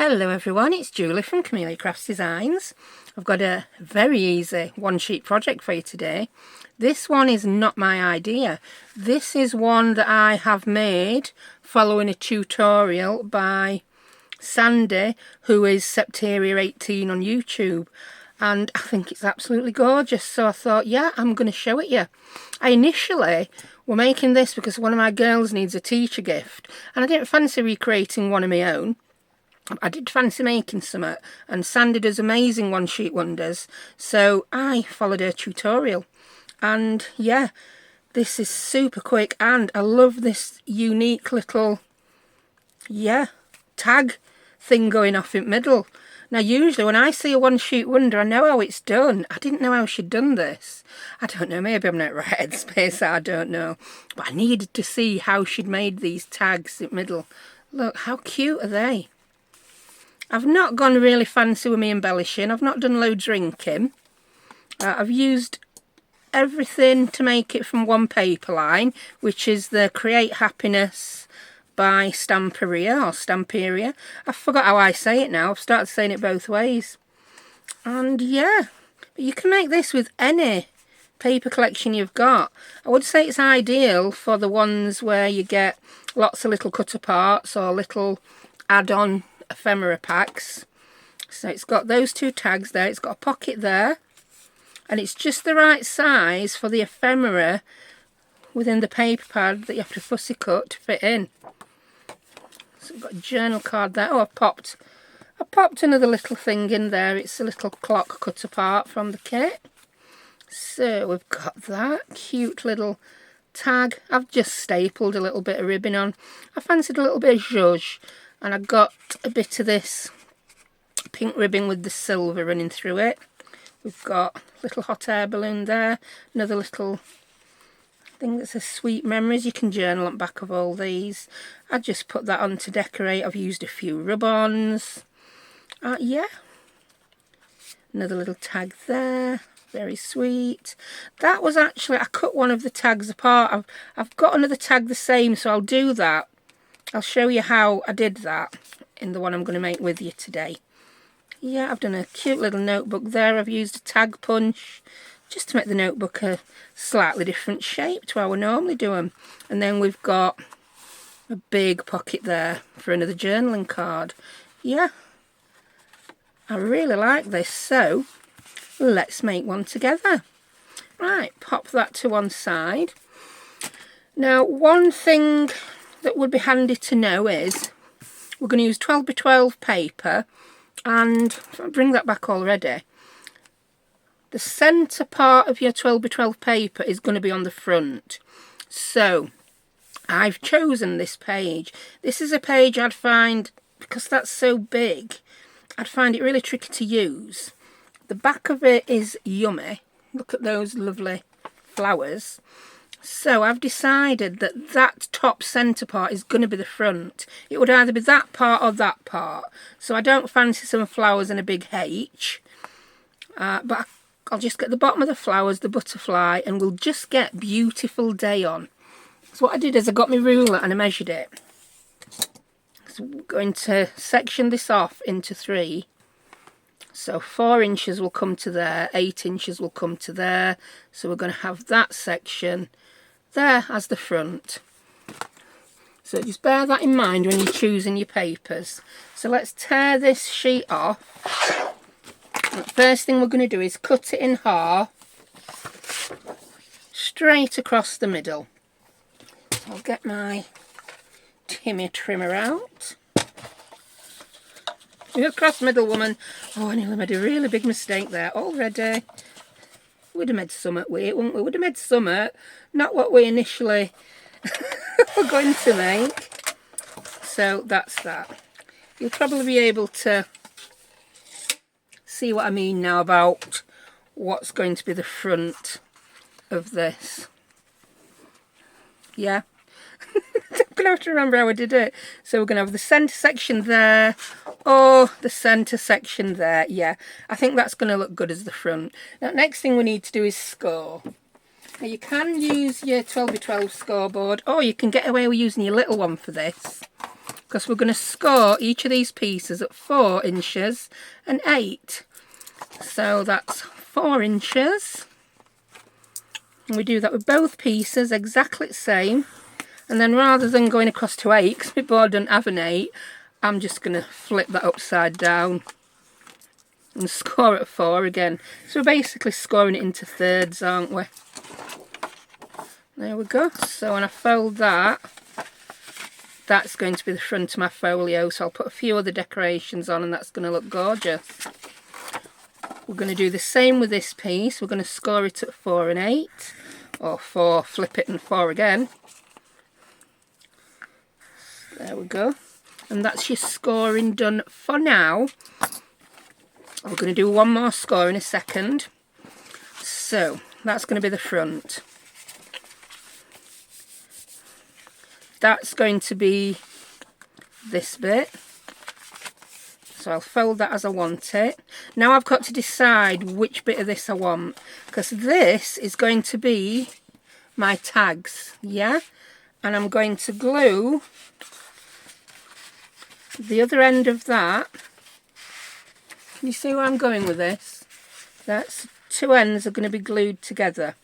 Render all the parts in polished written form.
Hello everyone, it's Julie from Camelia Crafts Designs. I've got a very easy one sheet project for you today. This one is not my idea. This is one that I have made following a tutorial by Sandy, who is Stamperia 18 on YouTube. And I think it's absolutely gorgeous, so I thought, yeah, I'm going to show it you. I initially were making this because one of my girls needs a teacher gift, and I didn't fancy recreating one of my own. I did fancy making some, and Sandy does amazing one sheet wonders, so I followed her tutorial. And yeah, this is super quick, and I love this unique little, tag thing going off in the middle. Now usually when I see a one sheet wonder, I know how it's done. I didn't know how she'd done this. I don't know, maybe I'm not right headspace, I don't know. But I needed to see how she'd made these tags in the middle. Look, how cute are they? I've not gone really fancy with me embellishing. I've not done loads of inking. I've used everything to make it from one paper line, which is the Create Happiness by Stamperia. I forgot how I say it now. I've started saying it both ways. And yeah, you can make this with any paper collection you've got. I would say it's ideal for the ones where you get lots of little cut aparts or little add-on ephemera packs. So it's got those two tags there, it's got a pocket there, and it's just the right size for the ephemera within the paper pad that you have to fussy cut to fit in. So we've got a journal card there. Oh, I popped another little thing in there. It's a little clock cut apart from the kit. So we've got that cute little tag. I've just stapled a little bit of ribbon on. I fancied a little bit of zhuzh, and I got a bit of this pink ribbon with the silver running through it. We've got a little hot air balloon there, another little thing that says sweet memories. You can journal on the back of all these. I just put that on to decorate. I've used a few rub-ons. Yeah, another little tag there, very sweet. That was actually, I cut one of the tags apart. I've got another tag the same, so I'll do that. I'll show you how I did that in the one I'm going to make with you today. Yeah, I've done a cute little notebook there. I've used a tag punch just to make the notebook a slightly different shape to how I normally do them. And then we've got a big pocket there for another journaling card. Yeah, I really like this, so let's make one together. Right, pop that to one side. Now, one thing that would be handy to know is we're going to use 12 by 12 paper, and if I bring that back already, the centre part of your 12 by 12 paper is going to be on the front. So I've chosen this page. This is a page I'd find, because that's so big, I'd find it really tricky to use. The back of it is yummy. Look at those lovely flowers. So I've decided that that top centre part is going to be the front. It would either be that part or that part. So I don't fancy some flowers and a big H. But I'll just get the bottom of the flowers, the butterfly, and we'll just get Beautiful Day on. So what I did is I got my ruler and I measured it. So we're going to section this off into 3. So 4 inches will come to there, 8 inches will come to there. So we're going to have that section there as the front. So just bear that in mind when you're choosing your papers. So let's tear this sheet off. And the first thing we're going to do is cut it in half, straight across the middle. I'll get my Timmy trimmer out. Across the middle, woman. Oh, I nearly made a really big mistake there already. We'd have made summit with it, wouldn't we? We'd have made summit, not what we initially were going to make. So that's that. You'll probably be able to see what I mean now about what's going to be the front of this. Yeah. I'm going to have to remember how I did it. So we're going to have the centre section there, or the centre section there. Yeah, I think that's going to look good as the front. Now, next thing we need to do is score. Now, you can use your 12 by 12 scoreboard, or you can get away with using your little one for this. because we're going to score each of these pieces at 4 inches and 8. So that's 4 inches. And we do that with both pieces exactly the same. And then rather than going across to 8, because my board doesn't have an 8, I'm just going to flip that upside down and score at 4 again. So we're basically scoring it into thirds, aren't we? There we go. So when I fold that, that's going to be the front of my folio. So I'll put a few other decorations on and that's going to look gorgeous. We're going to do the same with this piece. We're going to score it at 4 and 8. Or 4, flip it and 4 again. There we go. And that's your scoring done for now. We're going to do one more score in a second. So that's going to be the front. That's going to be this bit. So I'll fold that as I want it. Now I've got to decide which bit of this I want, because this is going to be my tags, yeah? And I'm going to glue the other end of that. Can you see where I'm going with this? That's 2 ends are going to be glued together.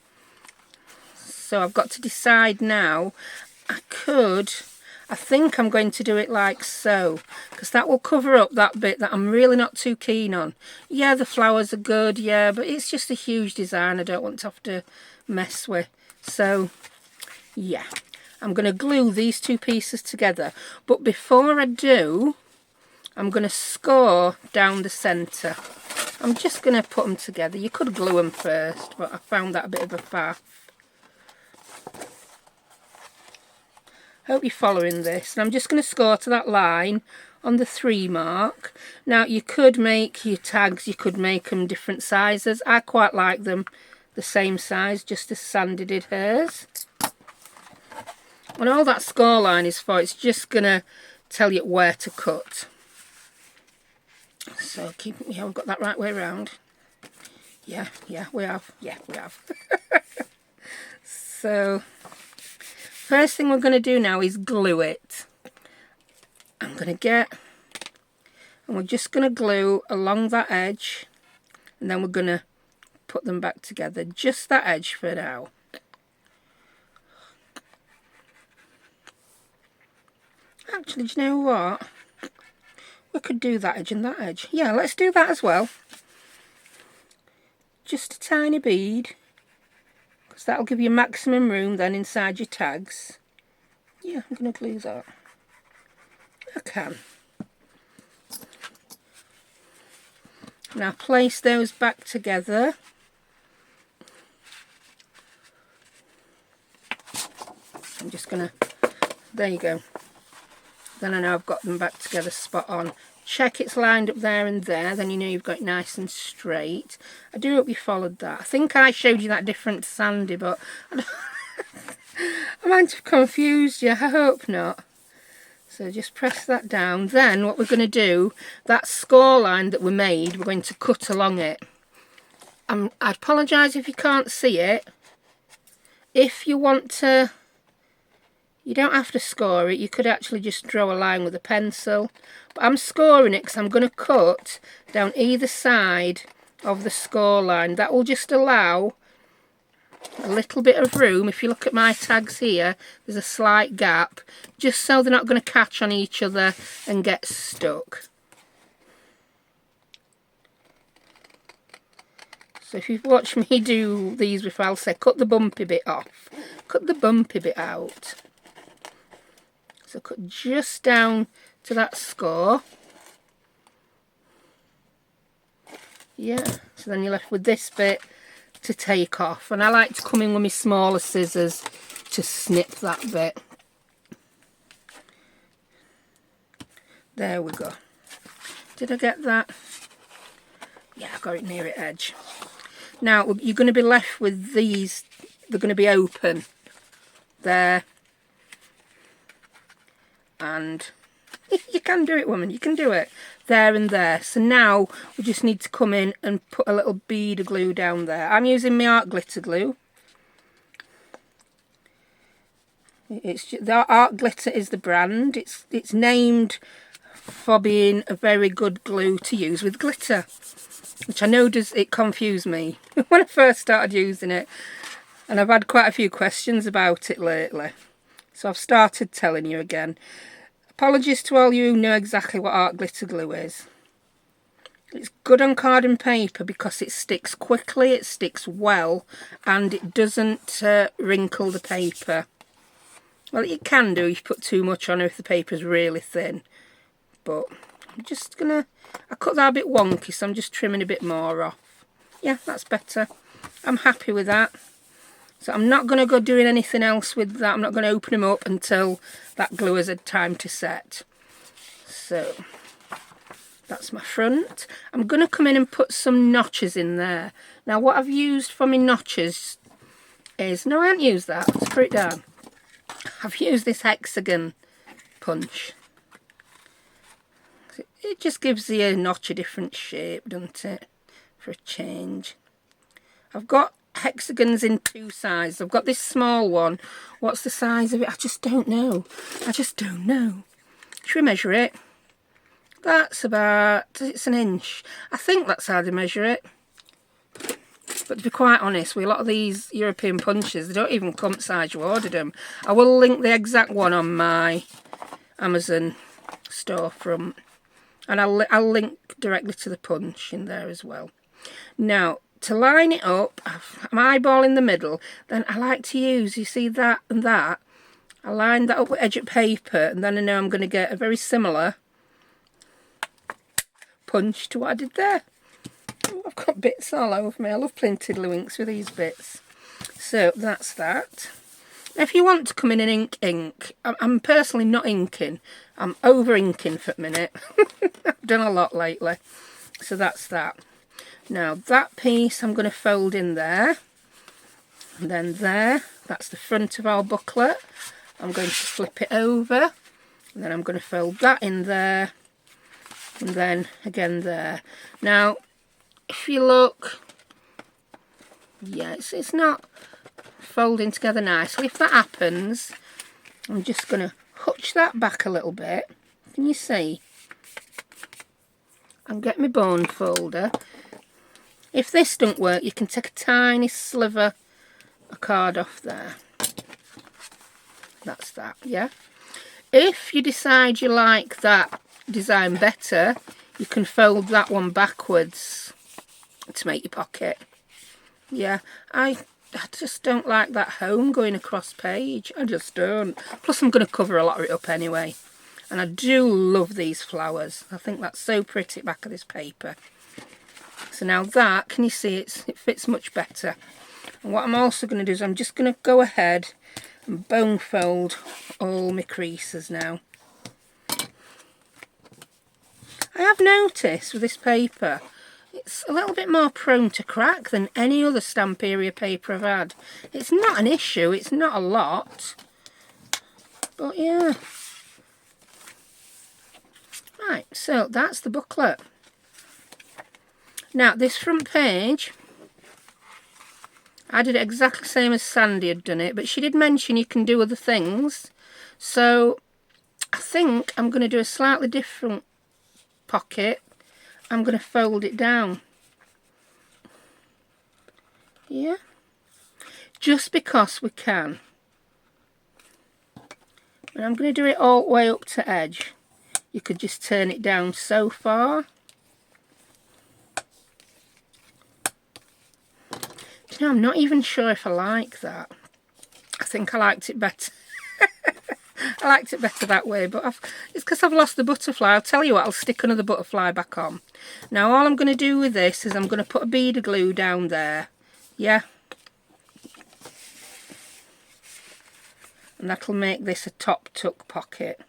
So I've got to decide now. I think I'm going to do it like so, because that will cover up that bit that I'm really not too keen on. Yeah, the flowers are good, yeah, but it's just a huge design I don't want to have to mess with. So, yeah, I'm going to glue these 2 pieces together. But before I do, I'm going to score down the centre. I'm just going to put them together. You could glue them first, but I found that a bit of a faff. Hope you're following this. And I'm just going to score to that line on the 3 mark. Now you could make your tags, you could make them different sizes. I quite like them the same size, just as Sandy did hers. And all that score line is for, it's just going to tell you where to cut. So we've got that right way around. Yeah, we have. Yeah, we have. So first thing we're going to do now is glue it. I'm going to get, and we're just going to glue along that edge, and then we're going to put them back together. Just that edge for now. Actually, do you know what? We could do that edge and that edge. Yeah, let's do that as well. Just a tiny bead, because that'll give you maximum room then inside your tags. Yeah, I'm going to glue that. I can. Now place those back together. I'm just going to, there you go. Then I know I've got them back together spot on. Check it's lined up there and there, then you know you've got it nice and straight. I do hope you followed that. I think I showed you that different to Sandy, but I might have confused you. I hope not. So just press that down. Then what we're going to do, that score line that we made, we're going to cut along it. I apologise if you can't see it. If you want to, you don't have to score it. You could actually just draw a line with a pencil. But I'm scoring it because I'm going to cut down either side of the score line. That will just allow a little bit of room. If you look at my tags here, there's a slight gap, just so they're not going to catch on each other and get stuck. So if you've watched me do these before, I'll say cut the bumpy bit off. Cut the bumpy bit out. So cut just down to that score. Yeah, so then you're left with this bit to take off, and I like to come in with my smaller scissors to snip that bit. There we go. Did I get that? Yeah, I got it near the edge. Now you're going to be left with these. They're going to be open there, and you can do it, woman, you can do it there and there. So now we just need to come in and put a little bead of glue down there. I'm using my art glitter glue. It's just, the Art Glitter is the brand. It's named for being a very good glue to use with glitter, which I know it confused me when I first started using it, and I've had quite a few questions about it lately, so I've started telling you again. Apologies to all you who know exactly what Art Glitter glue is. It's good on card and paper because it sticks quickly, it sticks well, and it doesn't wrinkle the paper. Well, it can do if you put too much on, or if the paper's really thin. But I'm just gonna, I cut that a bit wonky, so I'm just trimming a bit more off. Yeah, that's better. I'm happy with that. So I'm not going to go doing anything else with that. I'm not going to open them up until that glue has had time to set. So that's my front. I'm going to come in and put some notches in there. Now what I've used for my notches is, no, I haven't used that. Let's put it down. I've used this hexagon punch. It just gives the notch a different shape, doesn't it? For a change. I've got hexagons in two sizes. I've got this small one. What's the size of it? I just don't know. I just don't know. Should we measure it? That's about, it's an inch. I think that's how they measure it. But to be quite honest, with a lot of these European punches, they don't even come the size you ordered them. I will link the exact one on my Amazon storefront. And I'll link directly to the punch in there as well. Now, to line it up, I'm eyeballing the middle. Then I like to use, you see that and that. I line that up with edge of paper, and then I know I'm going to get a very similar punch to what I did there. Oh, I've got bits all over me. I love playing tiddlywinks with these bits. So that's that. If you want to come in and ink, I'm personally not inking. I'm over inking for a minute. I've done a lot lately. So that's that. Now that piece I'm going to fold in there. And then there, that's the front of our booklet. I'm going to flip it over. And then I'm going to fold that in there. And then again there. Now, if you look, yeah, it's not folding together nicely. If that happens, I'm just going to hutch that back a little bit. Can you see? And get my bone folder. If this don't work, you can take a tiny sliver of card off there. That's that, yeah. If you decide you like that design better, you can fold that one backwards to make your pocket. Yeah, I just don't like that home going across page. I just don't. Plus I'm going to cover a lot of it up anyway. And I do love these flowers. I think that's so pretty back of this paper. So now that, can you see it fits much better. And what I'm also going to do is I'm just going to go ahead and bone fold all my creases now. I have noticed with this paper, it's a little bit more prone to crack than any other Stamperia paper I've had. It's not an issue, it's not a lot, but yeah. Right, so that's the booklet. Now this front page, I did it exactly the same as Sandy had done it, but she did mention you can do other things. So I think I'm going to do a slightly different pocket. I'm going to fold it down. Yeah. Just because we can. And I'm going to do it all the way up to edge. You could just turn it down so far. Do you know, I'm not even sure if I like that. I think I liked it better. I liked it better that way, but it's because I've lost the butterfly. I'll tell you what, I'll stick another butterfly back on. Now all I'm going to do with this is I'm going to put a bead of glue down there. Yeah. And that'll make this a top tuck pocket.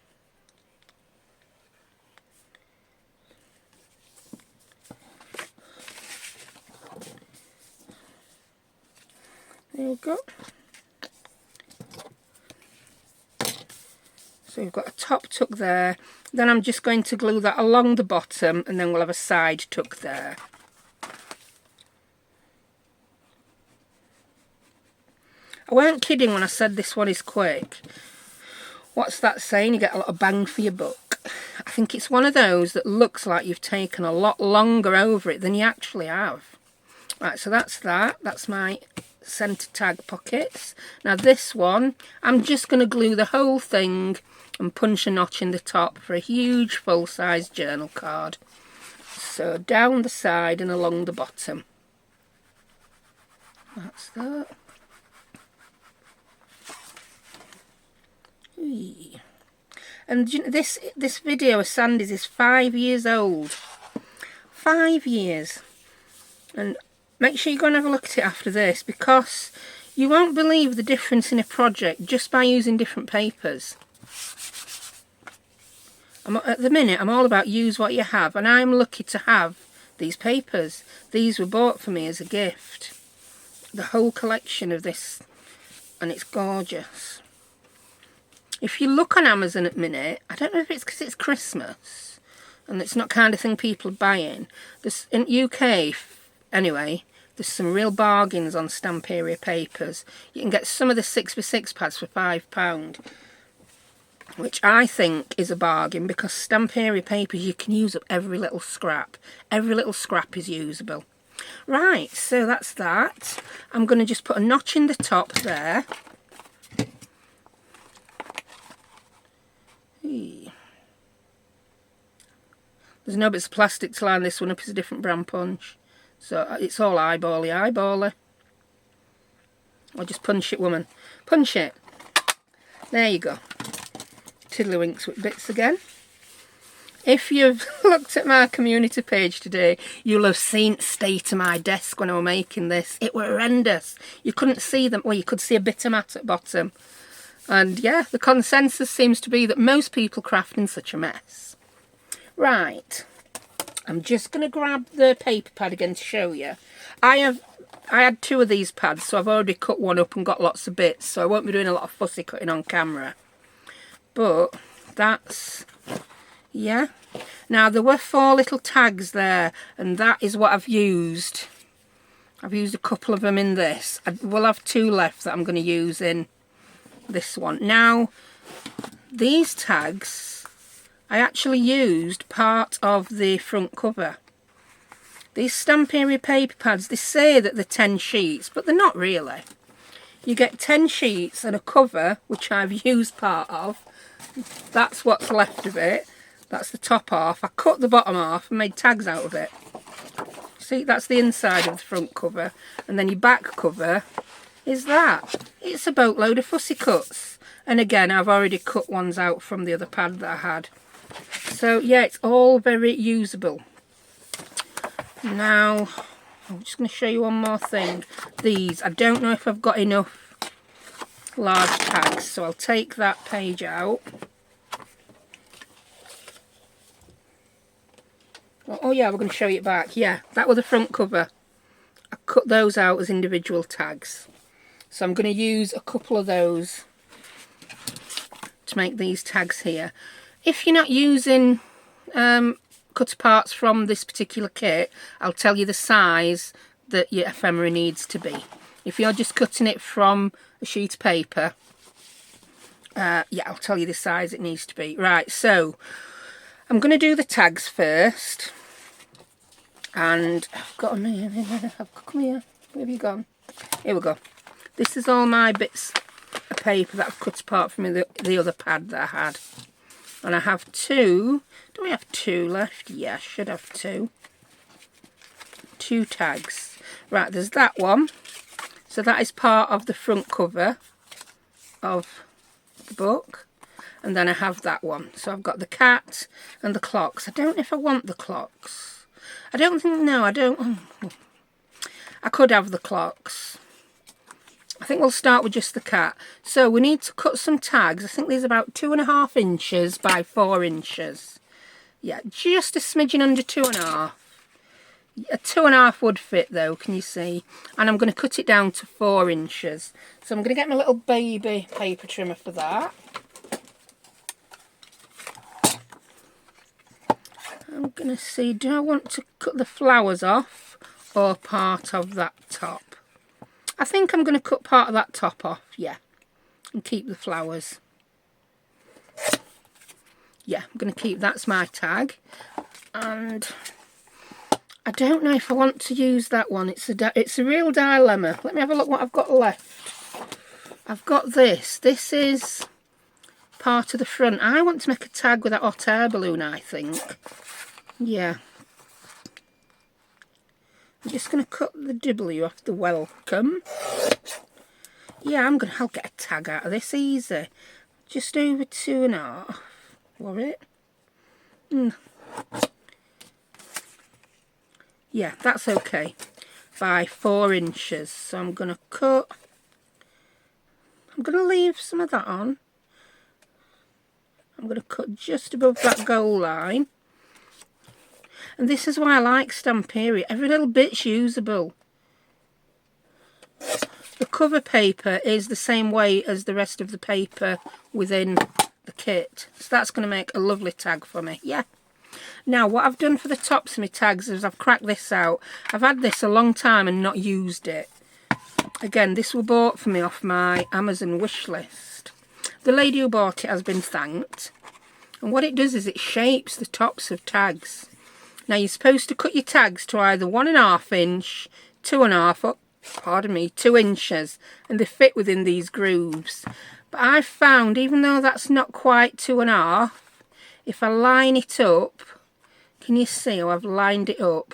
There you go. So we've got a top tuck there. Then I'm just going to glue that along the bottom, and then we'll have a side tuck there. I weren't kidding when I said this one is quick. What's that saying? You get a lot of bang for your buck. I think it's one of those that looks like you've taken a lot longer over it than you actually have. Right, so that's that. That's my centre tag pockets. Now this one, I'm just going to glue the whole thing and punch a notch in the top for a huge full-size journal card. So down the side and along the bottom. That's that. And this video of Sandy's is 5 years old. 5 years. And make sure you go and have a look at it after this, because you won't believe the difference in a project just by using different papers. At the minute, I'm all about use what you have, and I'm lucky to have these papers. These were bought for me as a gift. The whole collection of this, and it's gorgeous. If you look on Amazon at the minute, I don't know if it's because it's Christmas and it's not kind of thing people are buying. There's, in UK, anyway, there's some real bargains on Stamperia papers. You can get some of the 6x6 pads for £5, which I think is a bargain, because Stamperia papers, you can use up every little scrap. Every little scrap is usable. Right, so that's that. I'm going to just put a notch in the top there. There's no bits of plastic to line this one up. It's a different brand punch, so it's all eyebally. I'll just punch it, woman. Punch it. There you go. Tiddlywinks with bits again. If you've looked at my community page today, you'll have seen the state of my desk when I was making this. It were horrendous. You couldn't see them. Well, you could see a bit of mat at the bottom. And yeah, the consensus seems to be that most people craft in such a mess. Right, I'm just going to grab the paper pad again to show you. I had 2 of these pads, so I've already cut one up and got lots of bits, so I won't be doing a lot of fussy cutting on camera. But that's, yeah. Now there were 4 little tags there, and that is what I've used. I've used a couple of them in this. I will have 2 left that I'm going to use in this one. Now, these tags, I actually used part of the front cover. These Stamperia paper pads, they say that they're 10 sheets, but they're not really. You get 10 sheets and a cover, which I've used part of. That's what's left of it. That's the top half. I cut the bottom half and made tags out of it. See, that's the inside of the front cover. And then your back cover is that. It's a boatload of fussy cuts. And again, I've already cut ones out from the other pad that I had. So yeah, it's all very usable. Now, I'm just going to show you one more thing. These, I don't know if I've got enough large tags, so I'll take that page out. Oh yeah, we're going to show you it back. Yeah, that was the front cover. I cut those out as individual tags. So I'm going to use a couple of those to make these tags here. If you're not using cut parts from this particular kit, I'll tell you the size that your ephemera needs to be. If you're just cutting it from a sheet of paper, yeah, I'll tell you the size it needs to be. Right, so I'm going to do the tags first. And I've got them here. Come here. Where have you gone? Here we go. This is all my bits of paper that I've cut apart from the other pad that I had. And I have 2. Do we have 2 left? Yeah, I should have 2. 2 tags. Right, there's that one. So that is part of the front cover of the book. And then I have that one. So I've got the cat and the clocks. I don't know if I want the clocks. I don't think, no, I don't. Oh. I could have the clocks. I think we'll start with just the cat. So we need to cut some tags. I think these are about 2.5 inches by 4 inches. Yeah, just a smidgen under 2.5. A 2.5 would fit though, can you see? And I'm going to cut it down to 4 inches. So I'm going to get my little baby paper trimmer for that. I'm going to see, do I want to cut the flowers off or part of that top? I think I'm going to cut part of that top off, yeah, and keep the flowers. Yeah, I'm going to keep, that's my tag. And I don't know if I want to use that one. It's a real dilemma. Let me have a look what I've got left. I've got this. This is part of the front. I want to make a tag with that hot air balloon, I think. Yeah. I'm just going to cut the W off the welcome. Yeah, I'll get a tag out of this easy. Just over 2.5. War it? Yeah, that's okay. By 4 inches. So I'm going to cut. I'm going to leave some of that on. I'm going to cut just above that goal line. And this is why I like Stamperia. Every little bit's usable. The cover paper is the same weight as the rest of the paper within the kit. So that's going to make a lovely tag for me. Yeah. Now, what I've done for the tops of my tags is I've cracked this out. I've had this a long time and not used it. Again, this was bought for me off my Amazon wish list. The lady who bought it has been thanked. And what it does is it shapes the tops of tags. Now, you're supposed to cut your tags to either 1.5 inch, 2 inches, and they fit within these grooves. But I've found, even though that's not quite 2.5, if I line it up, can you see how I've lined it up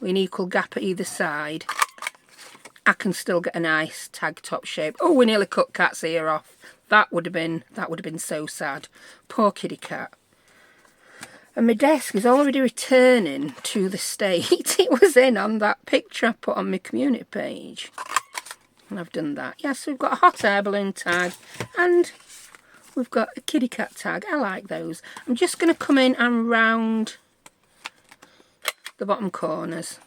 with an equal gap at either side? I can still get a nice tag top shape. Oh, we nearly cut Cat's ear off. That would have been so sad. Poor kitty cat. And my desk is already returning to the state it was in on that picture I put on my community page. And I've done that. Yes, we've got a hot air balloon tag and we've got a kitty cat tag. I like those. I'm just going to come in and round the bottom corners.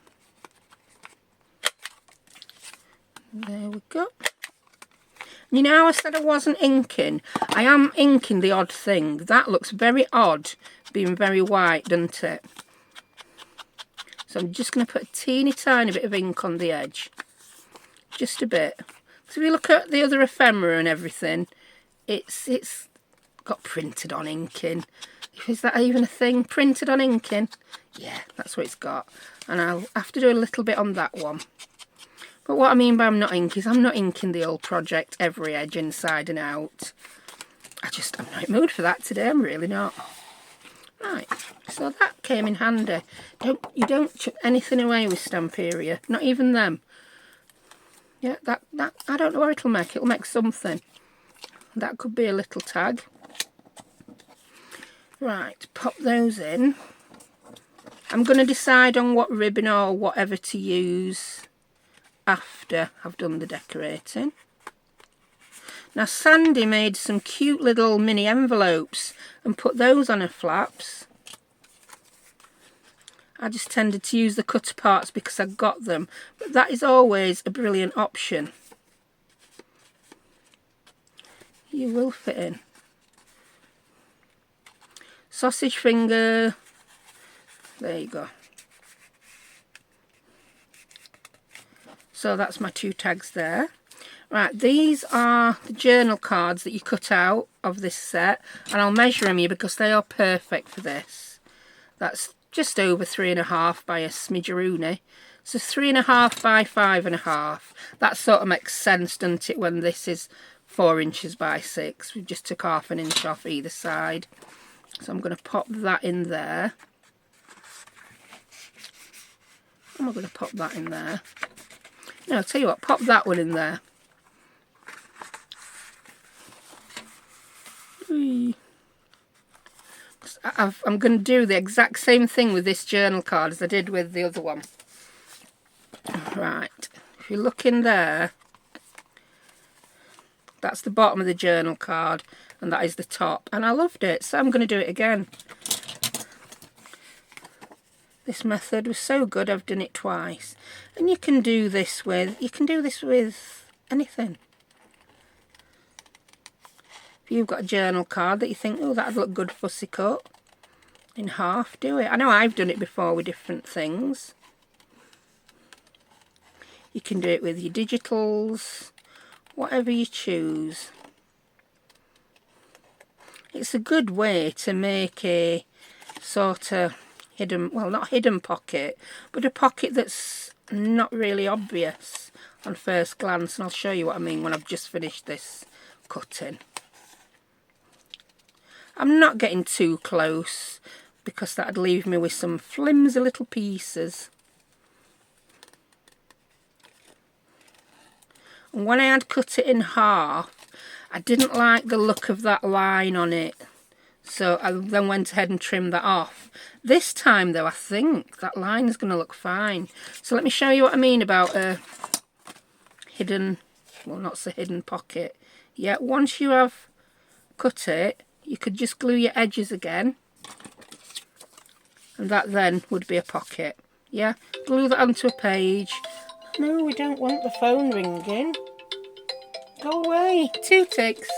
There we go. You know how I said I wasn't inking? I am inking the odd thing. That looks very odd, being very white, doesn't it? So I'm just going to put a teeny tiny bit of ink on the edge. Just a bit. So if you look at the other ephemera and everything, it's got printed on inking. Is that even a thing? Printed on inking? Yeah, that's what it's got. And I'll have to do a little bit on that one. But what I mean by I'm not inking is I'm not inking the old project every edge inside and out. I'm not in the mood for that today. I'm really not. Right, so that came in handy. You don't chuck anything away with Stamperia, not even them. Yeah, that I don't know where it'll make. It'll make something. That could be a little tag. Right, pop those in. I'm going to decide on what ribbon or whatever to use after I've done the decorating. Now Sandy made some cute little mini envelopes and put those on her flaps. I just tended to use the cutter parts because I got them, but that is always a brilliant option. You will fit in. Sausage finger, there you go. So that's my 2 tags there. Right, these are the journal cards that you cut out of this set, and I'll measure them here because they are perfect for this. That's just over 3.5 by a smidgeroony. So 3.5 by 5.5. That sort of makes sense, doesn't it, when this is 4 inches by 6. We just took 1/2 inch off either side. So I'm going to pop that in there. I'm going to pop that in there. No, I'll tell you what, pop that one in there. I'm going to do the exact same thing with this journal card as I did with the other one. Right, if you look in there, that's the bottom of the journal card and that is the top. And I loved it, so I'm going to do it again. This method was so good, I've done it twice. And you can do this with anything. If you've got a journal card that you think, oh, that'd look good fussy cut in half, do it. I know I've done it before with different things. You can do it with your digitals, whatever you choose. It's a good way to make a sort of hidden, well, not hidden pocket, but a pocket that's not really obvious on first glance. And I'll show you what I mean when I've just finished this cutting. I'm not getting too close because that'd leave me with some flimsy little pieces. And when I had cut it in half, I didn't like the look of that line on it. So I then went ahead and trimmed that off. This time though, I think that line is going to look fine. So let me show you what I mean about a hidden, well, not so hidden pocket. Yeah, once you have cut it, you could just glue your edges again. And that then would be a pocket. Yeah, glue that onto a page. No, we don't want the phone ringing. Go away. 2 ticks.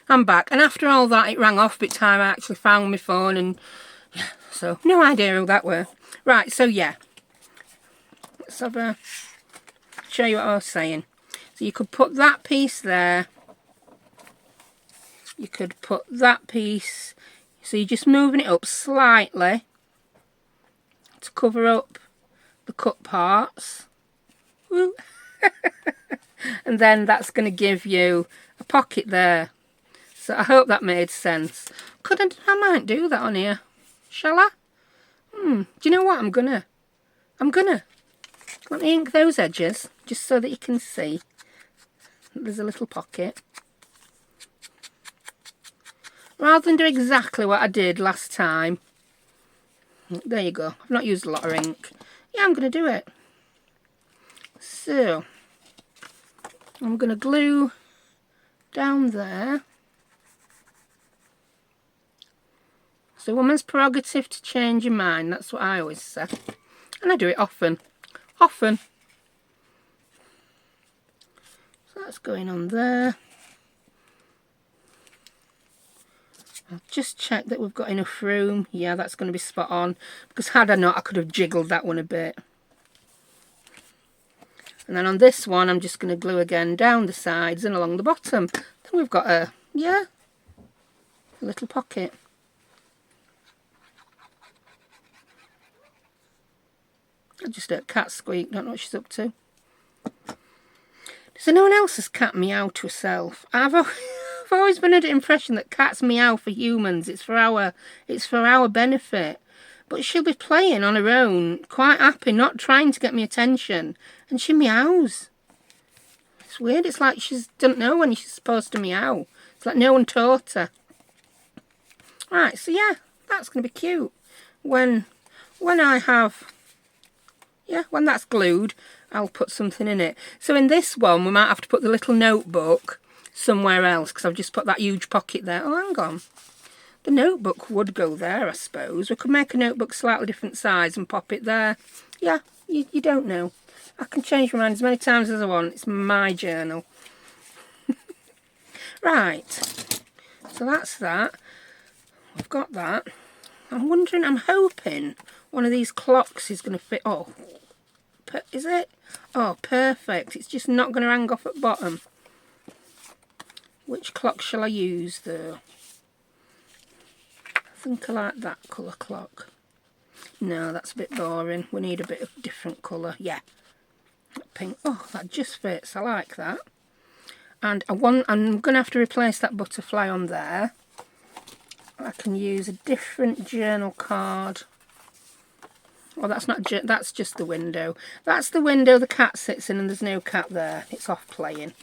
I'm back, and after all that it rang off by the time I actually found my phone, and yeah, so no idea who that were. Right, so yeah, let's have a show you what I was saying. So you could put that piece there, you could put that piece, so you're just moving it up slightly to cover up the cut parts. Woo. And then that's going to give you a pocket there. So I hope that made sense. I might do that on here. Shall I? Do you know what? I'm gonna. Let me ink those edges, just so that you can see. There's a little pocket. Rather than do exactly what I did last time. There you go. I've not used a lot of ink. Yeah, I'm gonna do it. So, I'm gonna glue down there. It's a woman's prerogative to change your mind, that's what I always say. And I do it often. So that's going on there. I'll just check that we've got enough room. Yeah, that's going to be spot on. Because had I not, I could have jiggled that one a bit. And then on this one, I'm just going to glue again down the sides and along the bottom. Then we've got a little pocket. I just heard cat squeak, don't know what she's up to. So no one else's cat meow to herself. I've always been under the impression that cats meow for humans. It's for our benefit. But she'll be playing on her own, quite happy, not trying to get me attention, and she meows. It's weird. It's like she doesn't know when she's supposed to meow. It's like no one taught her. Right, so yeah, that's going to be cute. When I have... Yeah, when that's glued, I'll put something in it. So in this one, we might have to put the little notebook somewhere else, because I've just put that huge pocket there. Oh, hang on. The notebook would go there, I suppose. We could make a notebook slightly different size and pop it there. Yeah, you don't know. I can change my mind as many times as I want. It's my journal. Right. So that's that. We've got that. I'm hoping one of these clocks is going to fit. Oh, is it? Oh, perfect. It's just not going to hang off at the bottom. Which clock shall I use though? I think I like that colour clock. No, that's a bit boring. We need a bit of different colour. Yeah. Pink. Oh, that just fits. I like that. And I'm going to have to replace that butterfly on there. I can use a different journal card. Oh, that's just the window. That's the window the cat sits in, and there's no cat there. It's off playing.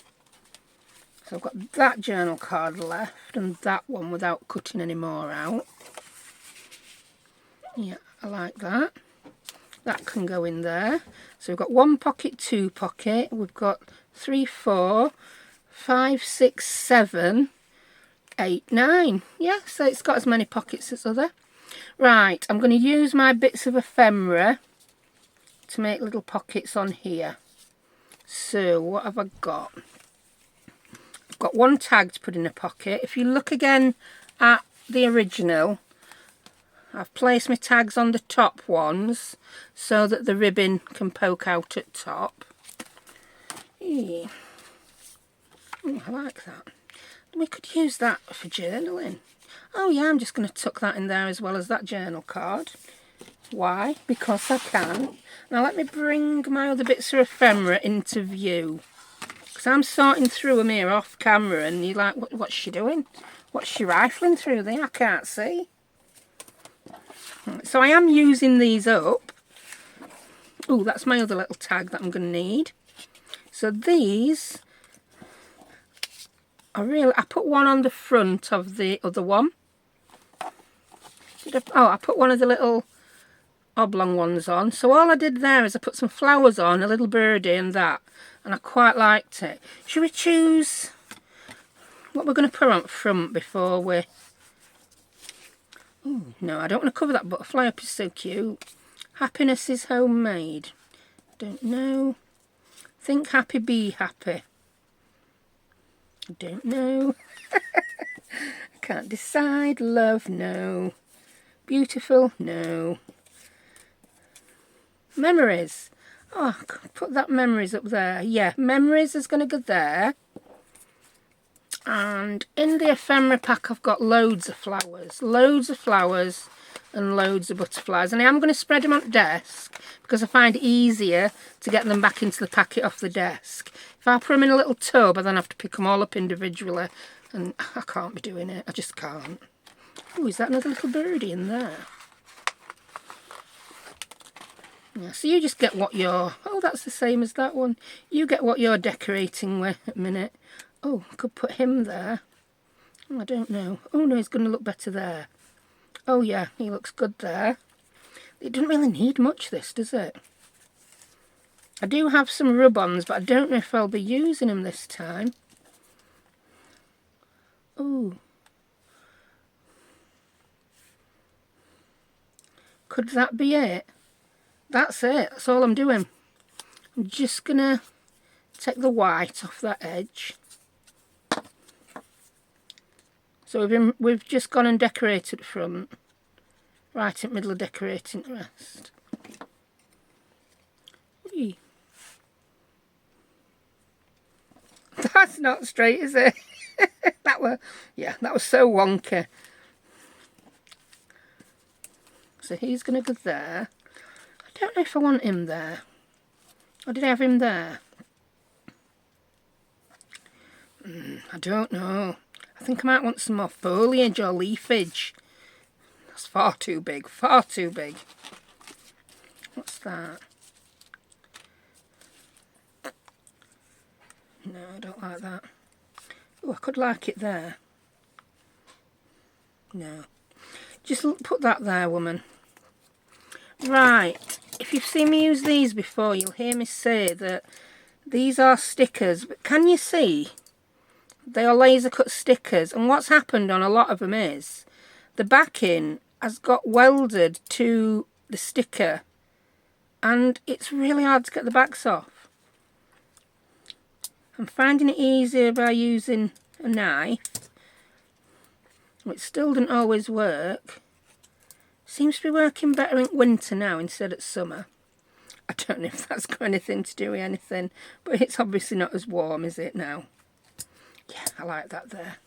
So I've got that journal card left, and that one without cutting any more out. Yeah, I like that. That can go in there. So we've got 1 pocket, 2 pocket. We've got 3, 4, 5, 6, 7, 8, 9. Yeah, so it's got as many pockets as other. Right, I'm going to use my bits of ephemera to make little pockets on here. So what have I got? I've got 1 tag to put in a pocket. If you look again at the original, I've placed my tags on the top ones so that the ribbon can poke out at top. Yeah. Oh, I like that. We could use that for journaling. Oh yeah, I'm just going to tuck that in there as well as that journal card. Why? Because I can. Now let me bring my other bits of ephemera into view. Because I'm sorting through them here off camera and you're like, what's she doing? What's she rifling through there? I can't see. So I am using these up. Oh, that's my other little tag that I'm going to need. So these are really, I put one on the front of the other one. I put one of the little oblong ones on. So all I did there is I put some flowers on, a little birdie and that. And I quite liked it. Should we choose what we're going to put on front before we... Oh, no, I don't want to cover that butterfly up. It's so cute. Happiness is homemade. Don't know. Think happy, be happy. Don't know. I can't decide. Love, no. Beautiful, no. Memories. Oh, I could put that memories up there. Yeah, memories is going to go there. And in the ephemera pack I've got loads of flowers and loads of butterflies. And I am going to spread them on the desk because I find it easier to get them back into the packet off the desk. If I put them in a little tub, I then have to pick them all up individually. And I can't be doing it. I just can't. Oh, is that another little birdie in there? Yeah, so you just get what you're... Oh, that's the same as that one. You get what you're decorating with at the minute. Oh, I could put him there. Oh, I don't know. Oh, no, he's going to look better there. Oh, yeah, he looks good there. It doesn't really need much, this, does it? I do have some rub-ons, but I don't know if I'll be using them this time. Oh. Could that be it? That's it. That's all I'm doing. I'm just going to take the white off that edge. So we've just gone and decorated the front. Right in the middle of decorating the rest. Whee. That's not straight, is it? that was so wonky. So he's going to go there. I don't know if I want him there. Or did I have him there? I don't know. I think I might want some more foliage or leafage. That's far too big, far too big. What's that? No, I don't like that. Oh, I could like it there. No. Just put that there, woman. Right. If you've seen me use these before, you'll hear me say that these are stickers. But can you see? They are laser cut stickers, and what's happened on a lot of them is the backing has got welded to the sticker and it's really hard to get the backs off. I'm finding it easier by using a knife. It still doesn't always work. Seems to be working better in winter now instead of summer. I don't know if that's got anything to do with anything, but it's obviously not as warm, is it now? Yeah, I like that there.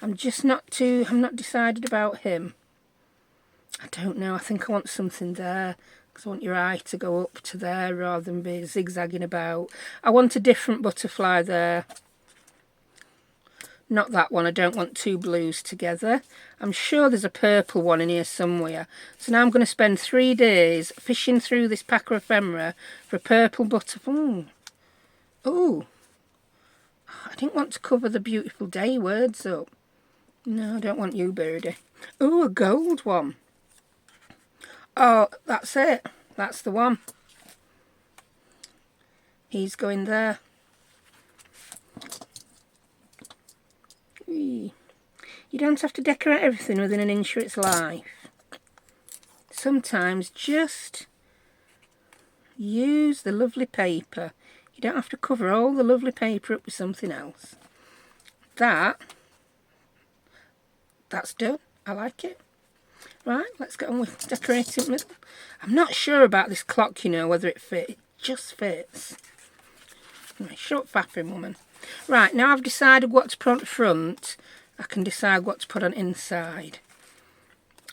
I'm not decided about him. I don't know, I think I want something there. Because I want your eye to go up to there rather than be zigzagging about. I want a different butterfly there. Not that one, I don't want two blues together. I'm sure there's a purple one in here somewhere. So now I'm going to spend 3 days fishing through this pack of ephemera for a purple butterfly. Oh. I didn't want to cover the beautiful day words up. No, I don't want you, birdie. Oh, a gold one. Oh, that's it. That's the one. He's going there. You don't have to decorate everything within an inch of its life. Sometimes just use the lovely paper. You don't have to cover all the lovely paper up with something else. That's done. I like it. Right, let's get on with decorating middle. I'm not sure about this clock, you know, whether it fits. It just fits. Right, shut up, Faffing woman. Right, now I've decided what to put on the front, I can decide what to put on inside.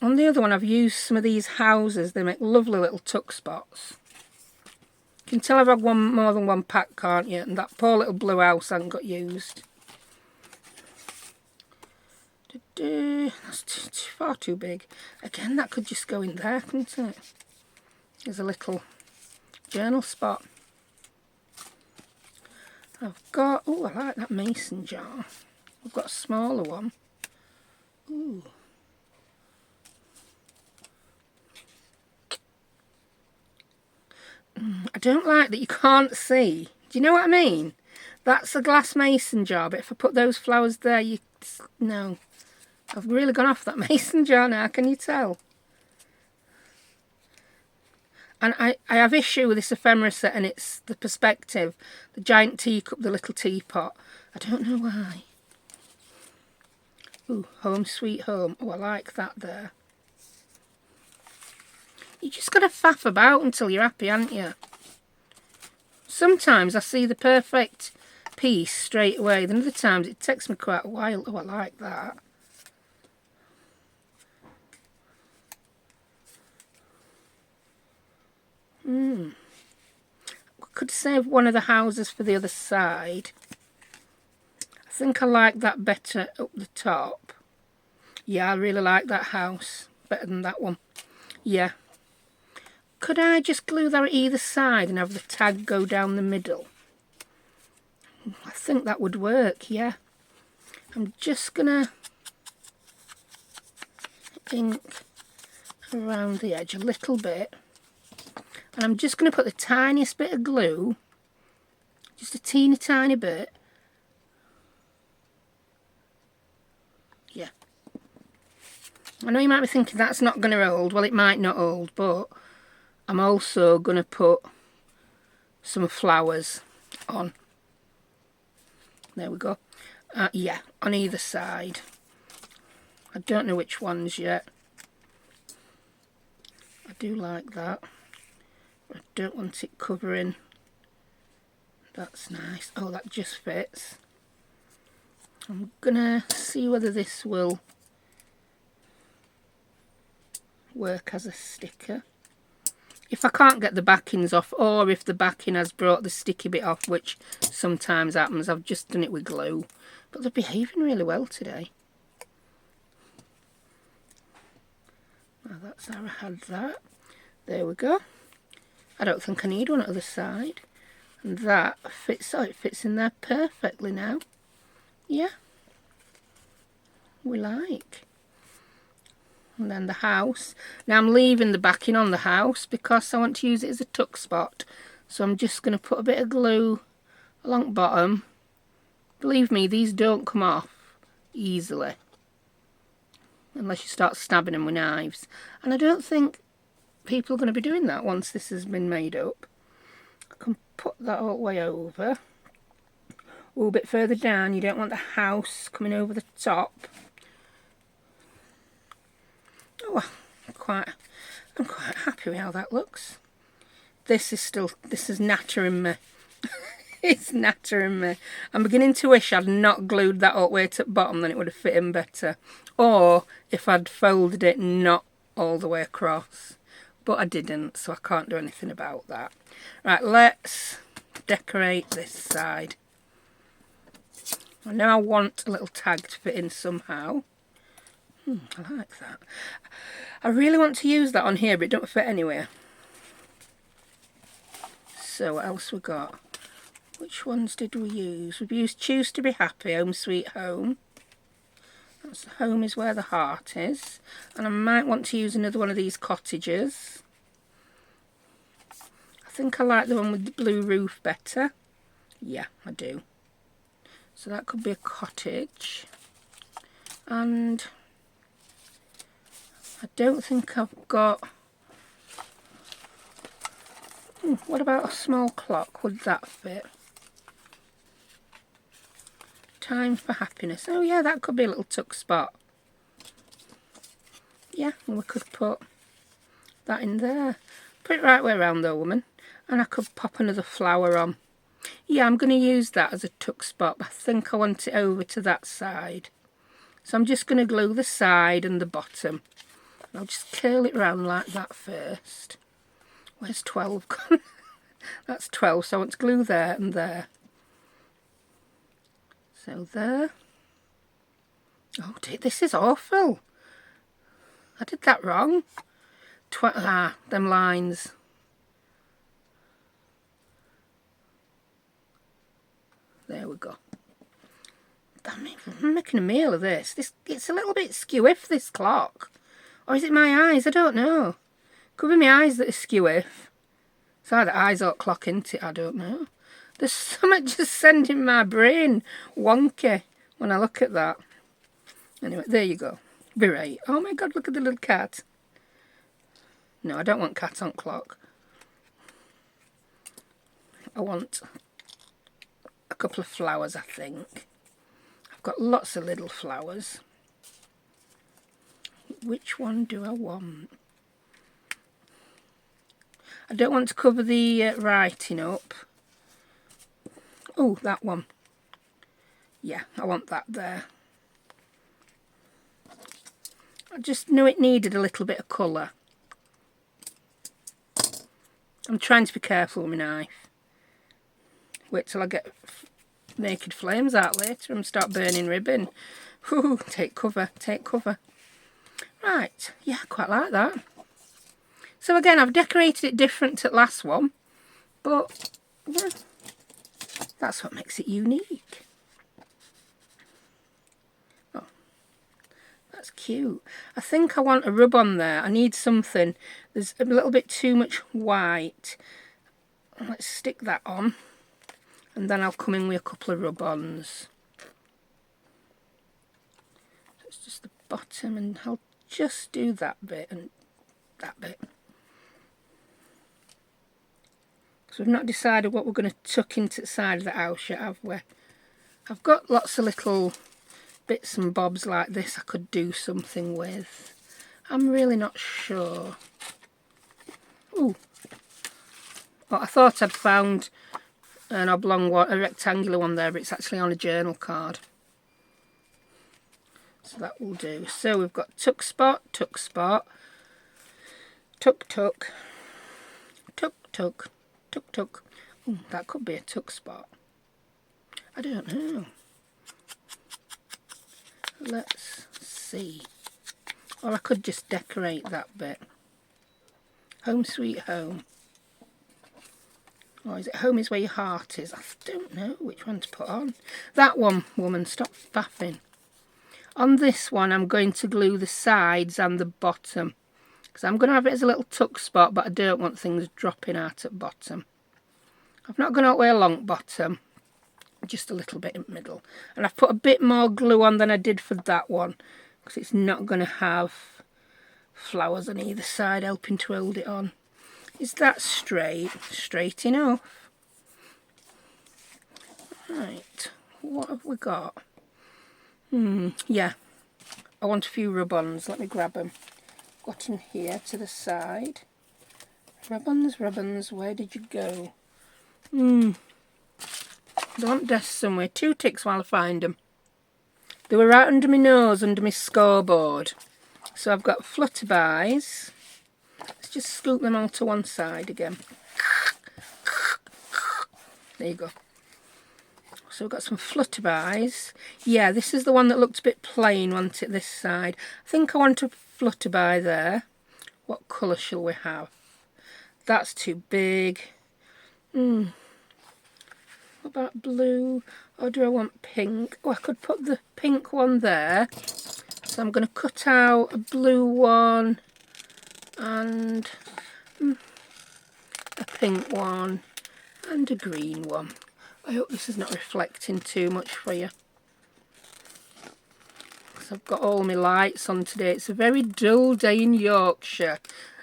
On the other one, I've used some of these houses. They make lovely little tuck spots. You can tell I've had more than one pack, can't you? And that poor little blue house hasn't got used. That's far too big. Again, that could just go in there, couldn't it? There's a little journal spot. I've got, oh, I like that mason jar. I've got a smaller one. Ooh. I don't like that you can't see. Do you know what I mean? That's a glass mason jar, but if I put those flowers there, you... No. I've really gone off that mason jar now, can you tell? And I have issue with this ephemera set, and it's the perspective. The giant teacup, the little teapot. I don't know why. Ooh, home sweet home. Oh, I like that there. You just got to faff about until you're happy, haven't you? Sometimes I see the perfect piece straight away. Then other times it takes me quite a while. Oh, I like that. I could save one of the houses for the other side. I think I like that better up the top. Yeah, I really like that house better than that one. Yeah. Could I just glue that at either side and have the tag go down the middle? I think that would work, yeah. I'm just gonna ink around the edge a little bit. And I'm just going to put the tiniest bit of glue, just a teeny tiny bit. Yeah. I know you might be thinking that's not going to hold. Well, it might not hold, but I'm also going to put some flowers on. There we go. Yeah, on either side. I don't know which ones yet. I do like that. I don't want it covering. That's nice. Oh, that just fits. I'm gonna see whether this will work as a sticker. If I can't get the backings off, or if the backing has brought the sticky bit off, which sometimes happens, I've just done it with glue. But they're behaving really well today. Now that's how I had that. There we go. I don't think I need one at the other side. And that fits, oh, it fits in there perfectly now. Yeah. We like. And then the house. Now I'm leaving the backing on the house because I want to use it as a tuck spot. So I'm just going to put a bit of glue along the bottom. Believe me, these don't come off easily. Unless you start stabbing them with knives. And I don't think people are going to be doing that once this has been made up. I can put that all the way over. A bit further down, you don't want the house coming over the top. Oh, I'm quite happy with how that looks. This is nattering me. It's nattering me. I'm beginning to wish I'd not glued that all the way to the bottom, then it would have fit in better. Or if I'd folded it not all the way across. But I didn't, so I can't do anything about that. Right, let's decorate this side. I know I want a little tag to fit in somehow. I like that. I really want to use that on here, but it don't fit anywhere. So what else we got? Which ones did we use? We've used Choose to Be Happy, Home Sweet Home. That's home is where the heart is. And I might want to use another one of these cottages. I think I like the one with the blue roof better. Yeah, I do. So that could be a cottage. And I don't think I've got... what about a small clock? Would that fit? Time for happiness. Oh yeah, that could be a little tuck spot. Yeah, and we could put that in there. Put it right way around though, woman. And I could pop another flower on. Yeah, I'm going to use that as a tuck spot. I think I want it over to that side. So I'm just going to glue the side and the bottom. I'll just curl it round like that first. Where's 12 gone? That's 12, so I want to glue there and there. So there. Oh dear, this is awful. I did that wrong. Them lines. There we go. I'm making a meal of this. It's a little bit skew-if, this clock. Or is it my eyes? I don't know. Could be my eyes that are skew-if. It's either eyes or clock, isn't it? I don't know. There's something just sending my brain wonky when I look at that. Anyway, there you go. Be right. Oh my God, look at the little cat. No, I don't want cat on clock. I want a couple of flowers, I think. I've got lots of little flowers. Which one do I want? I don't want to cover the writing up. Oh, that one. Yeah, I want that there. I just knew it needed a little bit of colour. I'm trying to be careful with my knife. Wait till I get naked flames out later and start burning ribbon. Ooh, take cover, take cover. Right, yeah, I quite like that. So again, I've decorated it different to the last one, but yeah, that's what makes it unique. Oh, that's cute. I think I want a rub-on there. I need something. There's a little bit too much white. Let's stick that on, and then I'll come in with a couple of rub-ons. So it's just the bottom, and I'll just do that bit and that bit. So we've not decided what we're going to tuck into the side of the house yet, have we? I've got lots of little bits and bobs like this I could do something with. I'm really not sure. Ooh. Well, I thought I'd found an oblong one, a rectangular one there, but it's actually on a journal card. So that will do. So we've got tuck spot, tuck spot, tuck tuck, tuck tuck, tuck tuck. Ooh, that could be a tuck spot. I don't know. Let's see. Or I could just decorate that bit. Home sweet home. Or is it home is where your heart is? I don't know which one to put on. That one, woman, stop faffing. On this one, I'm going to glue the sides and the bottom. Because I'm going to have it as a little tuck spot, but I don't want things dropping out at bottom. I've not gone out with a long bottom. Just a little bit in the middle. And I've put a bit more glue on than I did for that one. Because it's not going to have flowers on either side helping to hold it on. Is that straight? Straight enough. Right. What have we got? Yeah. I want a few rub-ons. Let me grab them. Got in here to the side. Rub-ons, rub-ons. Where did you go? I want desks somewhere. 2 ticks while I find them. They were right under my nose, under my scoreboard. So I've got flutterbys. Let's just scoop them all to one side again. There you go. So we've got some flutterbys. Yeah, this is the one that looked a bit plain, wasn't it, this side? I think I want a flutterby there. What colour shall we have? That's too big. What about blue? Or do I want pink? Oh, I could put the pink one there. So I'm going to cut out a blue one and a pink one and a green one. I hope this is not reflecting too much for you. Because I've got all my lights on today. It's a very dull day in Yorkshire,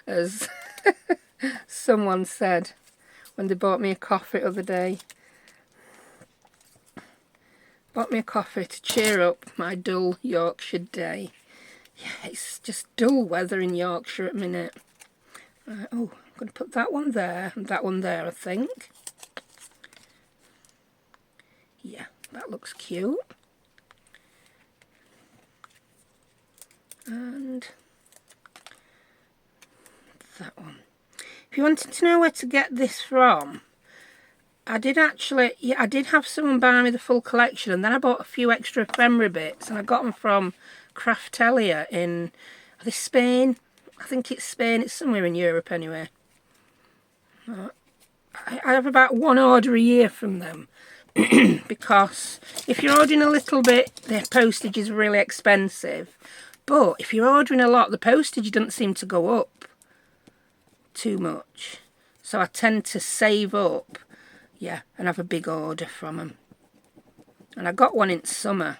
as someone said when they bought me a coffee the other day. Bought me a coffee to cheer up my dull Yorkshire day. Yeah, it's just dull weather in Yorkshire at the minute. Oh, I'm going to put that one there and that one there, I think. Yeah, that looks cute. And that one. If you wanted to know where to get this from, I did actually, yeah, I did have someone buy me the full collection, and then I bought a few extra ephemera bits, and I got them from Camelia in, are they Spain? I think it's Spain, it's somewhere in Europe anyway. I have about one order a year from them, because if you're ordering a little bit, their postage is really expensive, but if you're ordering a lot, the postage doesn't seem to go up too much, so I tend to save up, yeah, and have a big order from them. And I got one in summer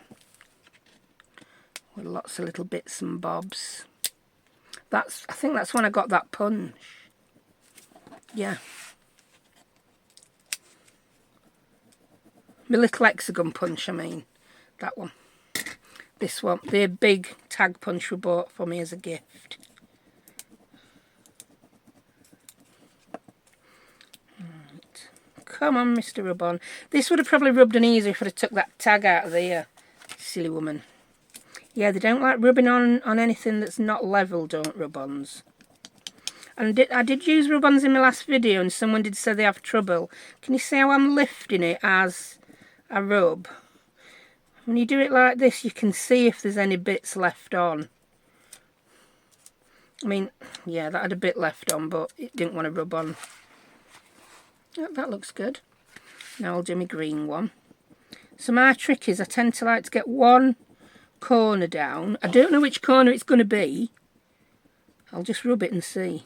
with lots of little bits and bobs. I think that's when I got that punch. Yeah. My little hexagon punch, I mean. That one. This one. The big tag punch were bought for me as a gift. Right. Come on, Mr. Rub-On. This would have probably rubbed on easier if I'd have took that tag out of there. Silly woman. Yeah, they don't like rubbing on anything that's not level, don't rub-ons. And I did use rub-ons in my last video, and someone did say they have trouble. Can you see how I'm lifting it as I rub? When you do it like this, you can see if there's any bits left on. I mean, yeah, that had a bit left on, but it didn't want to rub on. Oh, that looks good. Now I'll do my green one. So my trick is I tend to like to get one corner down. I don't know which corner it's going to be. I'll just rub it and see.